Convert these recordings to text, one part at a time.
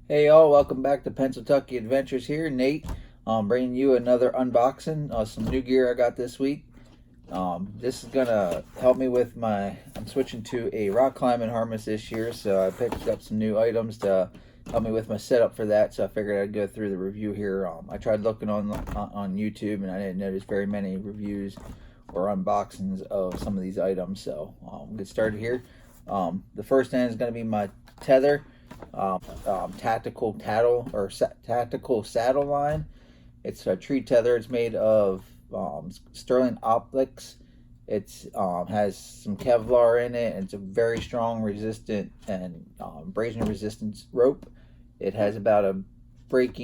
Hey y'all, welcome back to Pennsylvania Adventures here. Nate, bringing you another unboxing of some new gear I got this week. This is gonna help me with I'm switching to a rock climbing harness this year, so I picked up some new items to help me with my setup for that. So I figured I'd go through the review here. I tried looking on YouTube, and I didn't notice very many reviews or unboxings of some of these items. So we'll get started here. The first thing is gonna be my tether. Tactical tactical saddle line. It's a tree tether. It's made of sterling optics. It's has some Kevlar in it. And it's a very strong, resistant, and abrasion resistance rope. It has about a break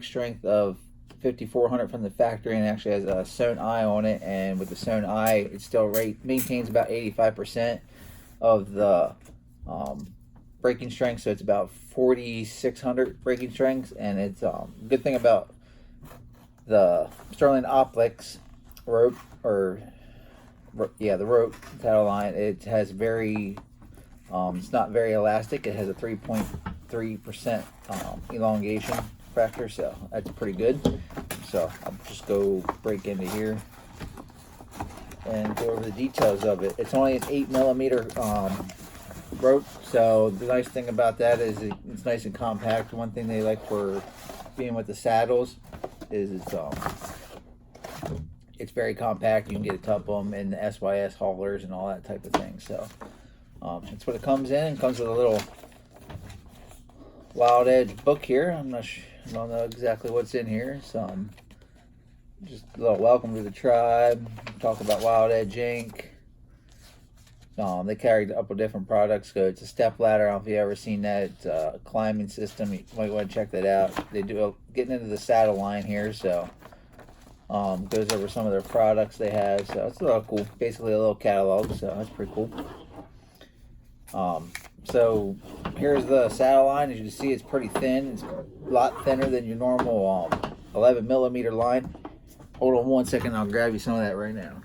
strength of 5,400 from the factory, and actually has a sewn eye on it. And with the sewn eye, it still maintains about 85% of the breaking strength, so it's about 4,600 breaking strength. And it's good thing about the sterling optics rope, or the rope saddle line, it has it's not very elastic. It has a 3.3% elongation factor, so that's pretty good. So I'll just go break into here and go over the details of it. It's only an 8mm rope, so the nice thing about that is it's nice and compact. One thing they like for being with the saddles is it's very compact. You can get a ton of them in the SYS haulers and all that type of thing. So that's what it comes in. It comes with a little Wild Edge book here. I don't know exactly what's in here. Some just a little welcome to the tribe. Talk about Wild Edge Inc. They carried a couple different products. So it's a step ladder. I don't know if you've ever seen that. It's a climbing system. You might want to check that out. They do getting into the saddle line here, so goes over some of their products they have. So it's a little cool. Basically a little catalog. So that's pretty cool. So here's the saddle line. As you can see, it's pretty thin. It's a lot thinner than your normal 11mm line. Hold on one second. I'll grab you some of that right now.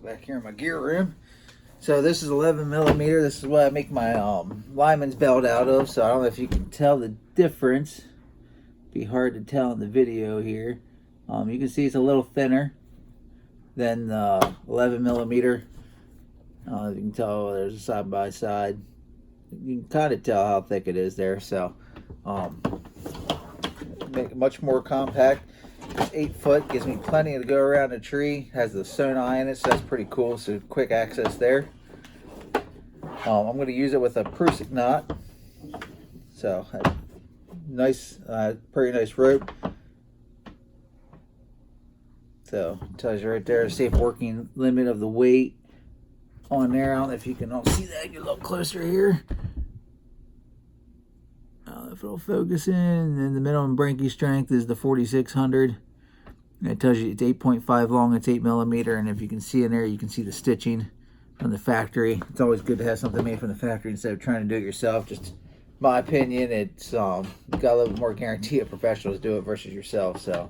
Back here in my gear room. So this is 11mm. This is what I make my lineman's belt out of. So I don't know if you can tell the difference. Be hard to tell in the video here. You can see it's a little thinner than the 11mm. You can tell there's a side by side. You can kind of tell how thick it is there. So make it much more compact. It's 8 foot, gives me plenty to go around a tree. Has the sewn eye in it, so that's pretty cool. So quick access there. I'm going to use it with a Pursik knot. So nice, pretty nice rope. So it tells you right there, safe working limit of the weight on there. I don't know if you can all see that. Get a little closer here. If it'll focus in, and then the minimum breaking strength is the 4,600. And it tells you it's 8.5 long, it's 8mm, and if you can see in there, you can see the stitching from the factory. It's always good to have something made from the factory instead of trying to do it yourself. Just my opinion, it's got a little bit more guarantee of professionals do it versus yourself. So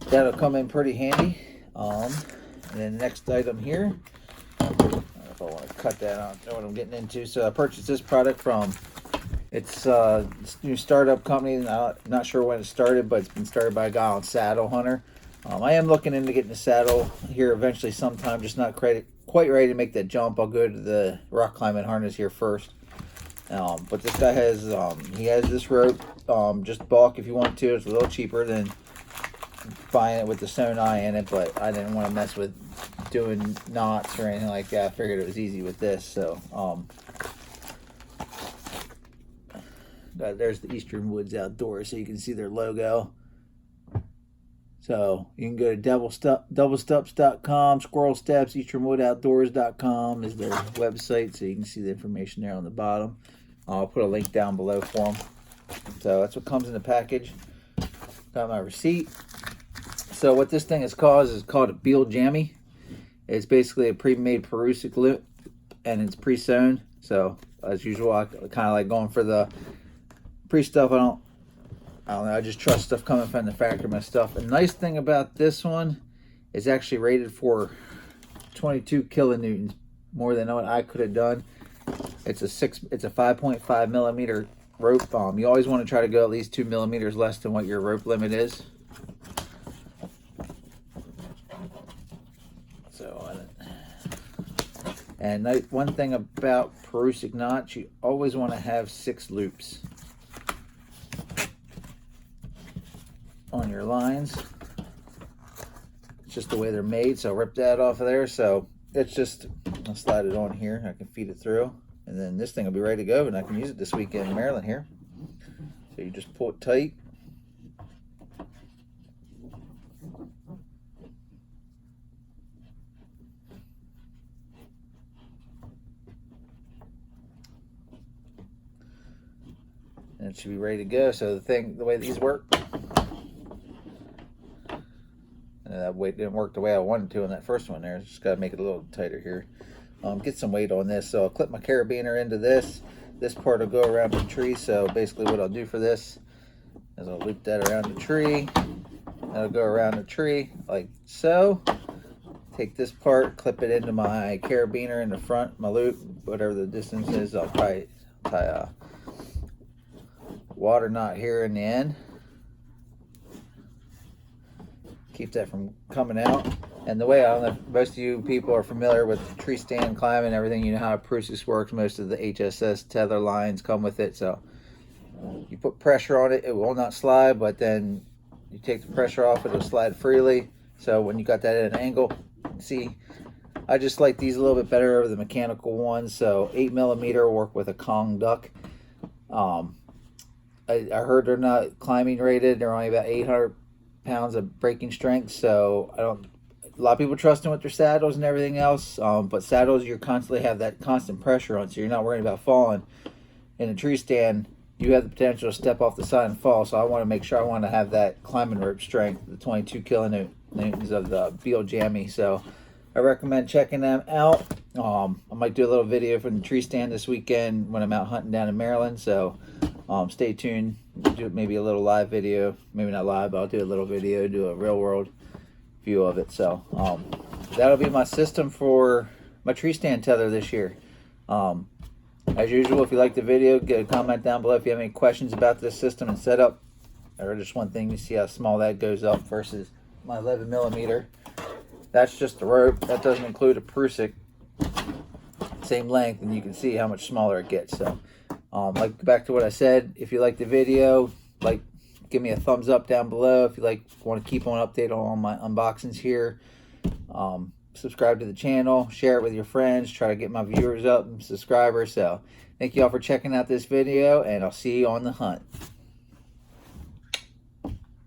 that'll come in pretty handy. And then the next item here, I don't know if I want to cut that out. I know what I'm getting into. So I purchased this product from it's a new startup company. Not sure when it started, but it's been started by a guy on Saddle Hunter. I am looking into getting a saddle here eventually sometime, just not quite ready to make that jump. I'll go to the rock climbing harness here first. But this guy has he has this rope, just bulk if you want to. It's a little cheaper than buying it with the sewn eye in it, but I didn't want to mess with doing knots or anything like that. I figured it was easy with this. So there's the Eastern Woods Outdoors, so you can see their logo. So you can go to doublesteps.com, Squirrel Steps, easternwoodoutdoors.com is their website, so you can see the information there on the bottom. I'll put a link down below for them. So that's what comes in the package. Got my receipt. So what this thing is called a Beal Jammy. It's basically a pre-made Pursik loop, and it's pre-sewn. So as usual, I kind of like going for the Pre-stuff, I don't know, I just trust stuff coming from the factory, my stuff. The nice thing about this one is actually rated for 22 kilonewtons, more than what I could have done. It's a 5.5 millimeter rope. You always want to try to go at least 2 millimeters less than what your rope limit is. So, and one thing about Pursik knots, you always want to have 6 loops on your lines. It's just the way they're made, so rip that off of there. So it's just, I'll slide it on here, I can feed it through, and then this thing will be ready to go, and I can use it this weekend in Maryland here. So you just pull it tight. And it should be ready to go. So the way these work, that weight didn't work the way I wanted to on that first one there. Just got to make it a little tighter here. Get some weight on this. So I'll clip my carabiner into this. This part will go around the tree. So basically what I'll do for this is I'll loop that around the tree. That'll go around the tree like so. Take this part, clip it into my carabiner in the front, my loop, whatever the distance is. I'll probably tie a water knot here in the end. Keep that from coming out. And the way, I don't know if most of you people are familiar with tree stand climbing and everything, you know how Pursik works. Most of the HSS tether lines come with it. So you put pressure on it, it will not slide, but then you take the pressure off, it'll slide freely. So when you got that at an angle, see, I just like these a little bit better over the mechanical ones. So 8 millimeter will work with a Kong duck. I heard they're not climbing rated. They're only about 800 pounds of braking strength, so a lot of people trust them with their saddles and everything else, but saddles, you constantly have that constant pressure on, so you're not worried about falling. In a tree stand, you have the potential to step off the side and fall, so I want to make sure I want to have that climbing rope strength, the 22 kilonewtons of the Beal Jammy. So I recommend checking them out. I might do a little video from the tree stand this weekend when I'm out hunting down in Maryland, so stay tuned. Do maybe a little live video, maybe not live, but I'll do a little video, do a real world view of it. So that'll be my system for my tree stand tether this year. As usual, if you like the video, get a comment down below if you have any questions about this system and setup, or just one thing, you see how small that goes up versus my 11 millimeter. That's just the rope. That doesn't include a Pursik, same length, and you can see how much smaller it gets. So like, back to what I said, if you like the video, give me a thumbs up down below. If you want to keep on update on all my unboxings here, subscribe to the channel, share it with your friends, try to get my viewers up and subscribers. So thank you all for checking out this video, and I'll see you on the hunt.